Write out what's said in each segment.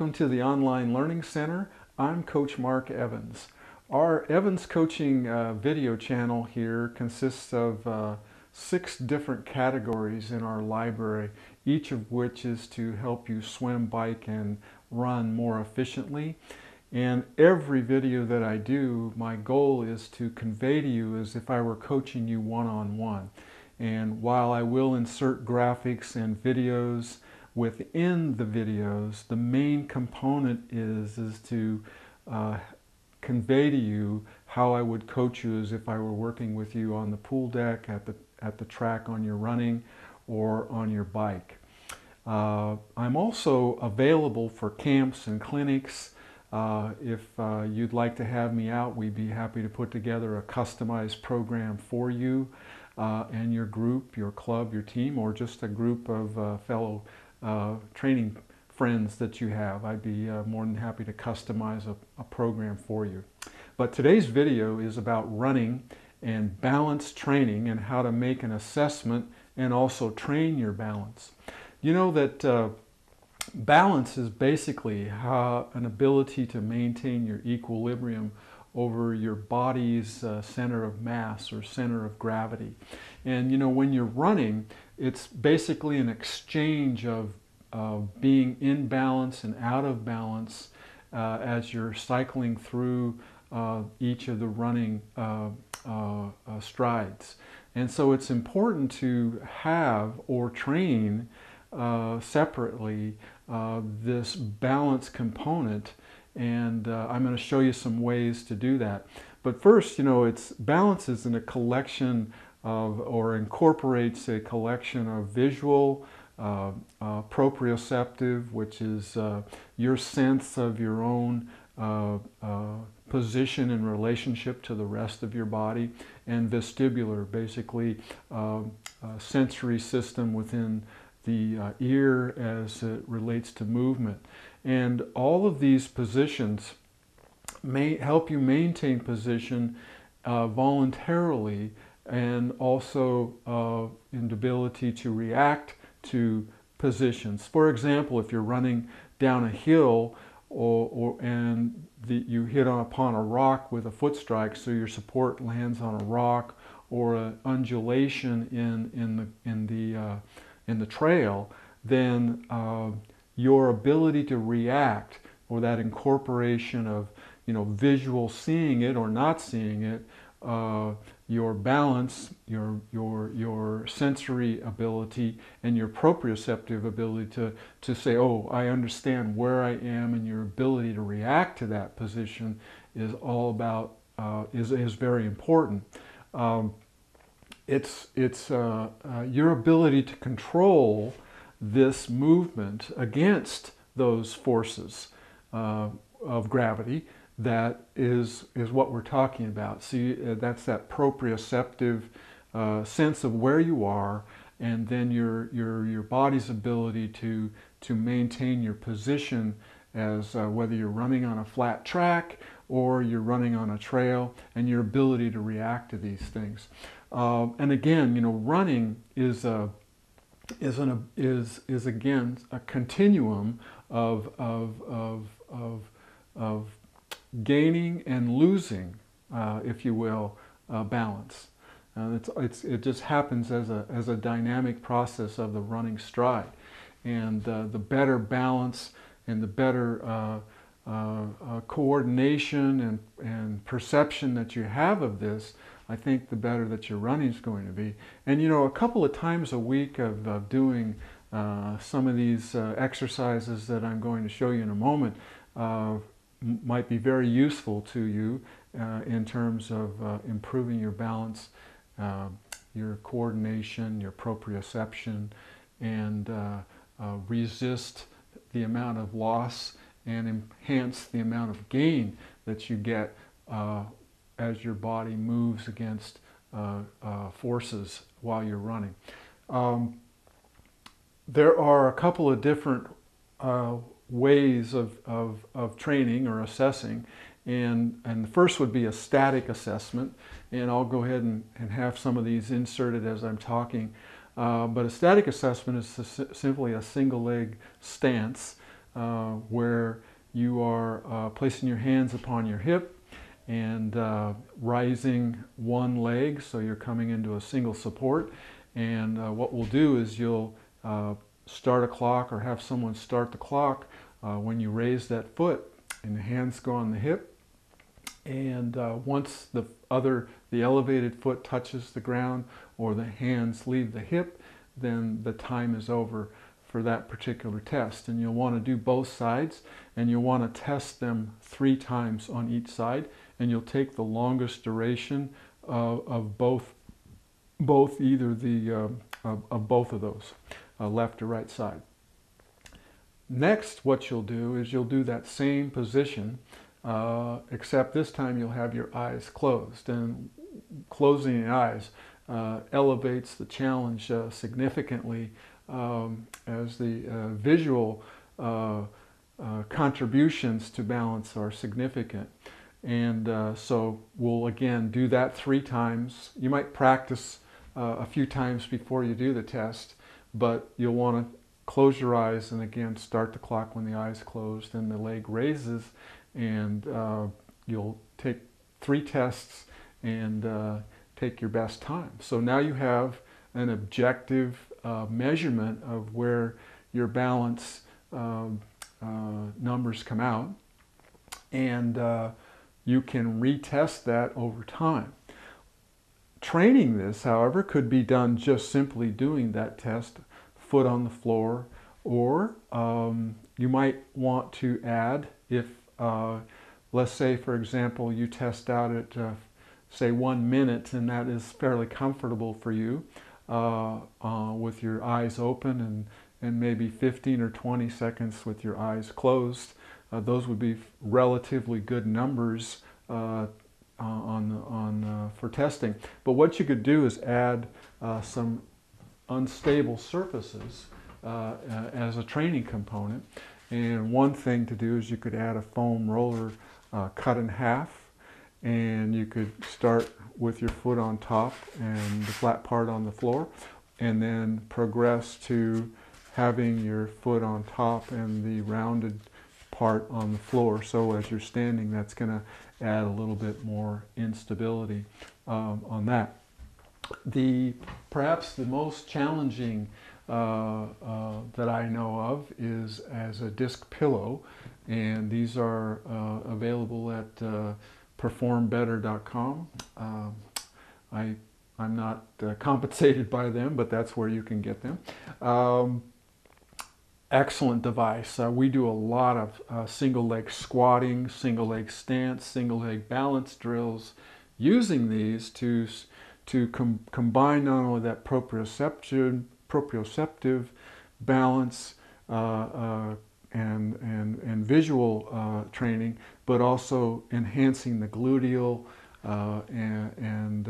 Welcome to the Online Learning Center. I'm Coach Mark Evans. Our Evans Coaching video channel here consists of 6 different categories in our library, each of which is to help you swim, bike, and run more efficiently. And every video that I do, my goal is to convey to you as if I were coaching you one-on-one. And while I will insert graphics and videos within the videos, the main component is to convey to you how I would coach you as if I were working with you on the pool deck, at the track on your running, or on your bike. I'm also available for camps and clinics. If you'd like to have me out, we'd be happy to put together a customized program for you and your group, your club, your team, or just a group of fellow training friends that you have. I'd be more than happy to customize a program for you. But today's video is about running and balance training and how to make an assessment and also train your balance. You know that balance is basically an ability to maintain your equilibrium over your body's center of mass or center of gravity. And you know, when you're running, it's basically an exchange of being in balance and out of balance as you're cycling through each of the running strides. And so it's important to have or train separately this balance component, and I'm going to show you some ways to do that. But first, you know, balance is in a collection of, or incorporates a collection of visual, proprioceptive, which is your sense of your own position in relationship to the rest of your body, and vestibular, basically a sensory system within the ear as it relates to movement. And all of these positions may help you maintain position voluntarily, and also in the ability to react to positions. For example, if you're running down a hill and you hit upon a rock with a foot strike, so your support lands on a rock, or an undulation in the trail, then your ability to react, or that incorporation of, you know, visual seeing it or not seeing it, your balance, your sensory ability, and your proprioceptive ability to say, oh, I understand where I am, and your ability to react to that position is all about, is very important. It's your ability to control this movement against those forces of gravity that is what we're talking about. See, that's that proprioceptive sense of where you are, and then your body's ability to maintain your position as whether you're running on a flat track or you're running on a trail, and your ability to react to these things. And again, you know, running is again a continuum of gaining and losing, if you will, balance. It just happens as a dynamic process of the running stride. And the better balance and the better coordination and perception that you have of this, I think the better that your running is going to be. And you know, a couple of times a week of doing some of these exercises that I'm going to show you in a moment might be very useful to you in terms of improving your balance, your coordination, your proprioception, and resist the amount of loss and enhance the amount of gain that you get as your body moves against forces while you're running. There are a couple of different ways of training or assessing, and the first would be a static assessment, and I'll go ahead and have some of these inserted as I'm talking. But a static assessment is simply a single leg stance where placing your hands upon your hip and rising one leg, so you're coming into a single support. And what we'll do is you'll start a clock or have someone start the clock when you raise that foot, and the hands go on the hip. And once the elevated foot touches the ground or the hands leave the hip, then the time is over for that particular test. And you'll want to do both sides, and you'll want to test them 3 times on each side, and you'll take the longest duration of both either the of both of those, left or right side. Next, what you'll do is you'll do that same position, except this time you'll have your eyes closed, and closing the eyes elevates the challenge significantly, as the visual contributions to balance are significant. And so we'll again do that 3 times. You might practice a few times before you do the test, but you'll want to close your eyes and again start the clock when the eyes closed and the leg raises, and you'll take 3 tests and take your best time. So now you have an objective measurement of where your balance numbers come out, and you can retest that over time. Training this, however, could be done just simply doing that test, foot on the floor, or you might want to add, if let's say, for example, you test out at say 1 minute, and that is fairly comfortable for you, with your eyes open, and maybe 15 or 20 seconds with your eyes closed. Those would be relatively good numbers for testing. But what you could do is add some unstable surfaces as a training component. And one thing to do is you could add a foam roller cut in half, and you could start with your foot on top and the flat part on the floor, and then progress to having your foot on top and the rounded part on the floor. So as you're standing, that's going to add a little bit more instability on that. Perhaps the most challenging that I know of is as a disc pillow, and these are available at performbetter.com. I'm not compensated by them, but that's where you can get them. Excellent device. We do a lot of single leg squatting, single leg stance, single leg balance drills using these to combine not only that proprioceptive balance and visual training, but also enhancing the gluteal and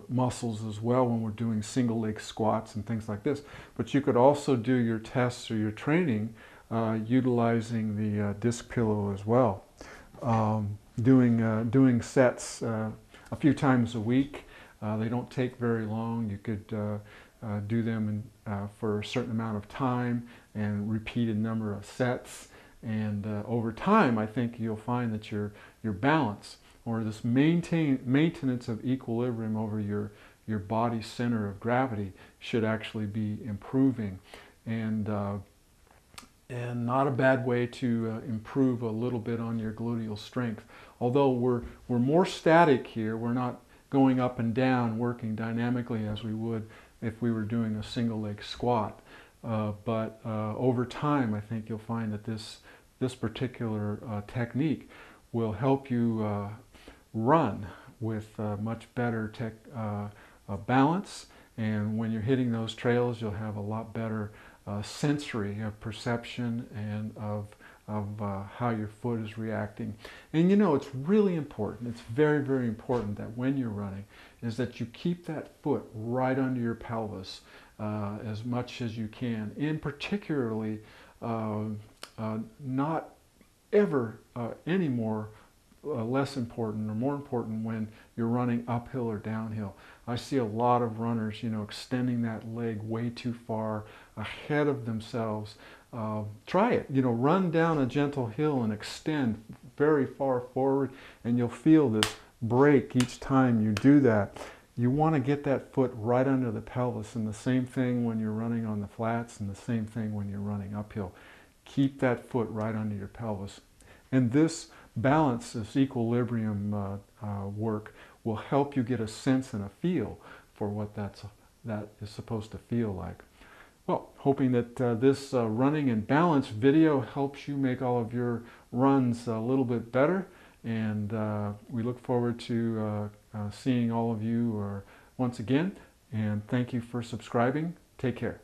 muscles as well when we're doing single leg squats and things like this. But you could also do your tests or your training utilizing the disc pillow as well. Doing sets a few times a week. They don't take very long. You could do them for a certain amount of time and repeat a number of sets. And over time, I think you'll find that your balance, or this maintenance of equilibrium over your body's center of gravity, should actually be improving, and not a bad way to improve a little bit on your gluteal strength. Although we're more static here, we're not going up and down, working dynamically as we would if we were doing a single leg squat. But over time, I think you'll find that this particular technique will help you run with much better balance, and when you're hitting those trails, you'll have a lot better sensory of perception and of how your foot is reacting. And you know, it's really important, it's very, very important that when you're running is that you keep that foot right under your pelvis as much as you can, and particularly not ever any more less important or more important when you're running uphill or downhill. I see a lot of runners, you know, extending that leg way too far ahead of themselves. Try it, you know, run down a gentle hill and extend very far forward, and you'll feel this break each time you do that. You want to get that foot right under the pelvis, and the same thing when you're running on the flats, and the same thing when you're running uphill. Keep that foot right under your pelvis. And this balance, this equilibrium work will help you get a sense and a feel for what that is supposed to feel like. Well, hoping that this running and balance video helps you make all of your runs a little bit better, and we look forward to seeing all of you once again, and thank you for subscribing. Take care.